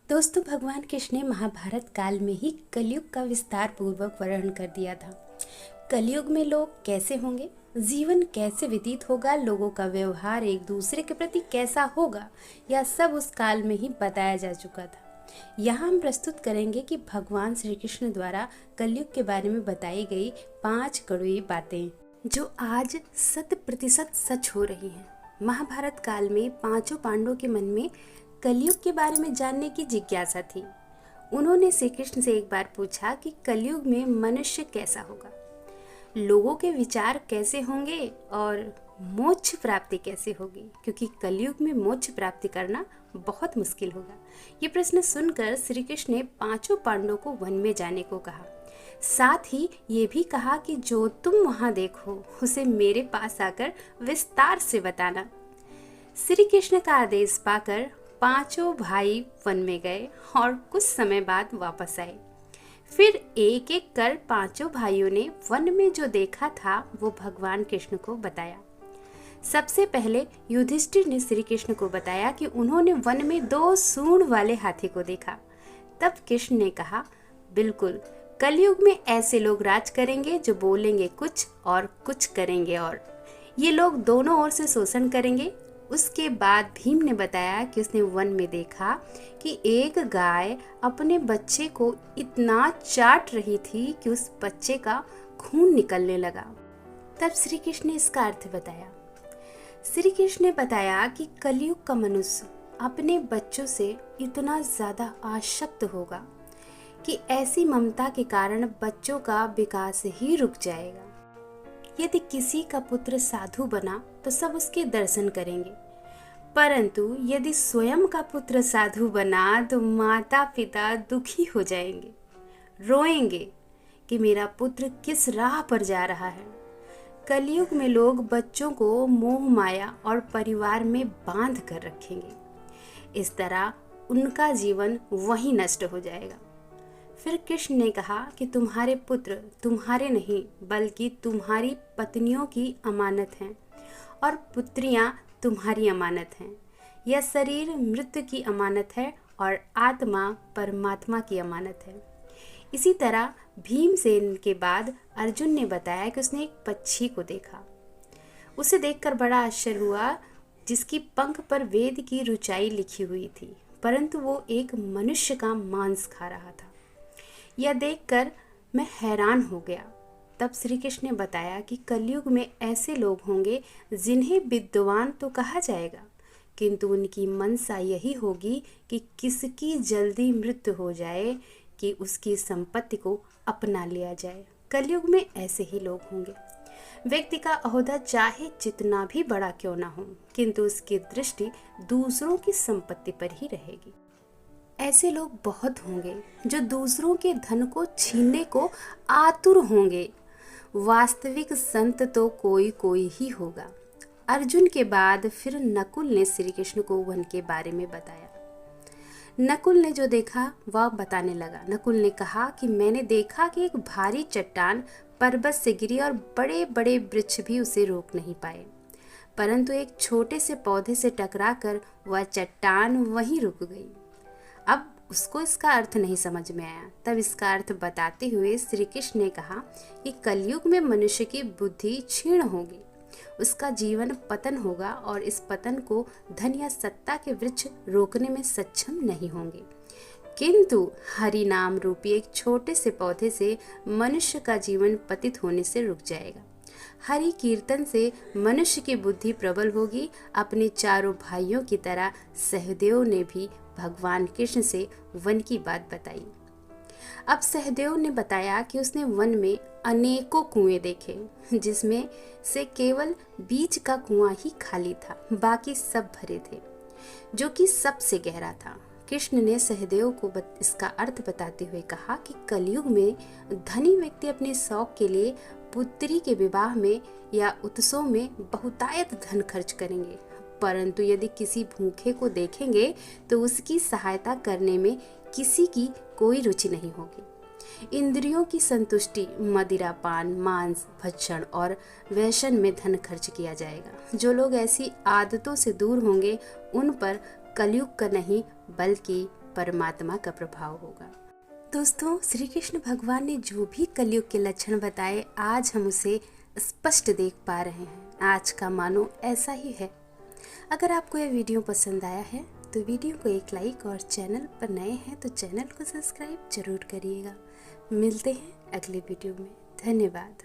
दोस्तों, भगवान कृष्ण ने महाभारत काल में ही कलयुग का विस्तार पूर्वक वर्णन कर दिया था। कलयुग में लोग कैसे होंगे, जीवन कैसे व्यतीत होगा, लोगों का व्यवहार एक दूसरे के प्रति कैसा होगा, यह सब उस काल में ही बताया जा चुका था। यहाँ हम प्रस्तुत करेंगे कि भगवान श्री कृष्ण द्वारा कलयुग के बारे में बताई गई 5 कड़वी बातें जो आज 100% सच हो रही हैं। महाभारत काल में पांचों पांडवों के मन में कलयुग के बारे में जानने की जिज्ञासा थी। उन्होंने श्री कृष्ण से एक बार पूछा कि कलयुग में मनुष्य कैसा होगा, लोगों के विचार कैसे होंगे और मोक्ष प्राप्ति कैसे होगी, क्योंकि कलयुग में मोक्ष प्राप्ति करना बहुत मुश्किल होगा। ये प्रश्न सुनकर श्री कृष्ण ने पांचों पांडवों को वन में जाने को कहा। साथ ही ये भी कहा कि जो तुम वहां देखो उसे मेरे पास आकर विस्तार से बताना। श्री कृष्ण का आदेश पाकर पांचों भाई वन में गए और कुछ समय बाद वापस आए। फिर एक एक कर पांचों भाइयों ने वन में जो देखा था वो भगवान कृष्ण को बताया। सबसे पहले युधिष्ठिर ने श्री कृष्ण को बताया कि उन्होंने वन में 2 सूंड वाले हाथी को देखा। तब कृष्ण ने कहा, बिल्कुल, कलयुग में ऐसे लोग राज करेंगे जो बोलेंगे कुछ और कुछ करेंगे और ये लोग दोनों ओर से शोषण करेंगे। उसके बाद भीम ने बताया कि उसने वन में देखा कि एक गाय अपने बच्चे को इतना चाट रही थी कि उस बच्चे का खून निकलने लगा। तब श्री कृष्ण ने इसका अर्थ बताया। श्री कृष्ण ने बताया कि कलयुग का मनुष्य अपने बच्चों से इतना ज्यादा आसक्त होगा कि ऐसी ममता के कारण बच्चों का विकास ही रुक जाएगा। यदि किसी का पुत्र साधु बना तो सब उसके दर्शन करेंगे, परंतु यदि स्वयं का पुत्र साधु बना तो माता पिता दुखी हो जाएंगे, रोएंगे कि मेरा पुत्र किस राह पर जा रहा है। कलयुग में लोग बच्चों को मोह माया और परिवार में बांध कर रखेंगे। इस तरह उनका जीवन वहीं नष्ट हो जाएगा। फिर कृष्ण ने कहा कि तुम्हारे पुत्र तुम्हारे नहीं बल्कि तुम्हारी पत्नियों की अमानत हैं और पुत्रियां तुम्हारी अमानत हैं। यह शरीर मृत्यु की अमानत है और आत्मा परमात्मा की अमानत है। इसी तरह भीमसेन के बाद अर्जुन ने बताया कि उसने एक पक्षी को देखा। उसे देखकर बड़ा आश्चर्य हुआ, जिसकी पंख पर वेद की रुचाई लिखी हुई थी, परंतु वो एक मनुष्य का मांस खा रहा था। यह देखकर मैं हैरान हो गया। तब श्री कृष्ण ने बताया कि कलयुग में ऐसे लोग होंगे जिन्हें विद्वान तो कहा जाएगा, किंतु उनकी मनसा यही होगी कि किसकी जल्दी मृत्यु हो जाए कि उसकी संपत्ति को अपना लिया जाए। कलयुग में ऐसे ही लोग होंगे। व्यक्ति का ओहदा चाहे जितना भी बड़ा क्यों ना हो, किंतु उसकी दृष्टि दूसरों की संपत्ति पर ही रहेगी। ऐसे लोग बहुत होंगे जो दूसरों के धन को छीनने को आतुर होंगे। वास्तविक संत तो कोई कोई ही होगा। अर्जुन के बाद फिर नकुल ने श्री कृष्ण को वन के बारे में बताया। नकुल ने जो देखा वह बताने लगा। नकुल ने कहा कि मैंने देखा कि एक भारी चट्टान पर्वत से गिरी और बड़े बड़े वृक्ष भी उसे रोक नहीं पाए, परंतु एक छोटे से पौधे से टकराकर वह चट्टान वहीं रुक गई। अब उसको इसका अर्थ नहीं समझ में आया। तब इसका अर्थ बताते हुए श्री कृष्ण ने कहा कि कलयुग में मनुष्य की बुद्धि क्षीण होगी, उसका जीवन पतन होगा और इस पतन को धन या सत्ता के वृक्ष रोकने में सक्षम नहीं होंगे, किंतु हरि नाम रूपी एक छोटे से पौधे से मनुष्य का जीवन पतित होने से रुक जाएगा। हरि कीर्तन से मनुष्य की बुद्धि प्रबल होगी। अपने चारों भाइयों की तरह सहदेव ने भी भगवान कृष्ण से वन की बात बताई। अब सहदेव ने बताया कि उसने वन में अनेकों कुएं देखे, जिसमें से केवल बीच का कुआं ही खाली था, बाकी सब भरे थे, जो कि सबसे गहरा था। कृष्ण ने सहदेव को इसका अर्थ बताते हुए कहा कि कलयुग में धनी व्यक्ति अपने शौक के लिए पुत्री के विवाह में या उत्सव में बहुतायत धन खर्च करेंगे, परंतु यदि किसी भूखे को देखेंगे तो उसकी सहायता करने में किसी की कोई रुचि नहीं होगी। इंद्रियों की संतुष्टि मदिरा पान मांस भक्षण और व्यसन में धन खर्च किया जाएगा। जो लोग ऐसी आदतों से दूर होंगे उन पर कलयुग का नहीं बल्कि परमात्मा का प्रभाव होगा। दोस्तों, श्री कृष्ण भगवान ने जो भी कलयुग के लक्षण बताए, आज हम उसे स्पष्ट देख पा रहे हैं। आज का मानो ऐसा ही है। अगर आपको यह वीडियो पसंद आया है तो वीडियो को एक लाइक और चैनल पर नए हैं तो चैनल को सब्सक्राइब जरूर करिएगा। मिलते हैं अगले वीडियो में। धन्यवाद।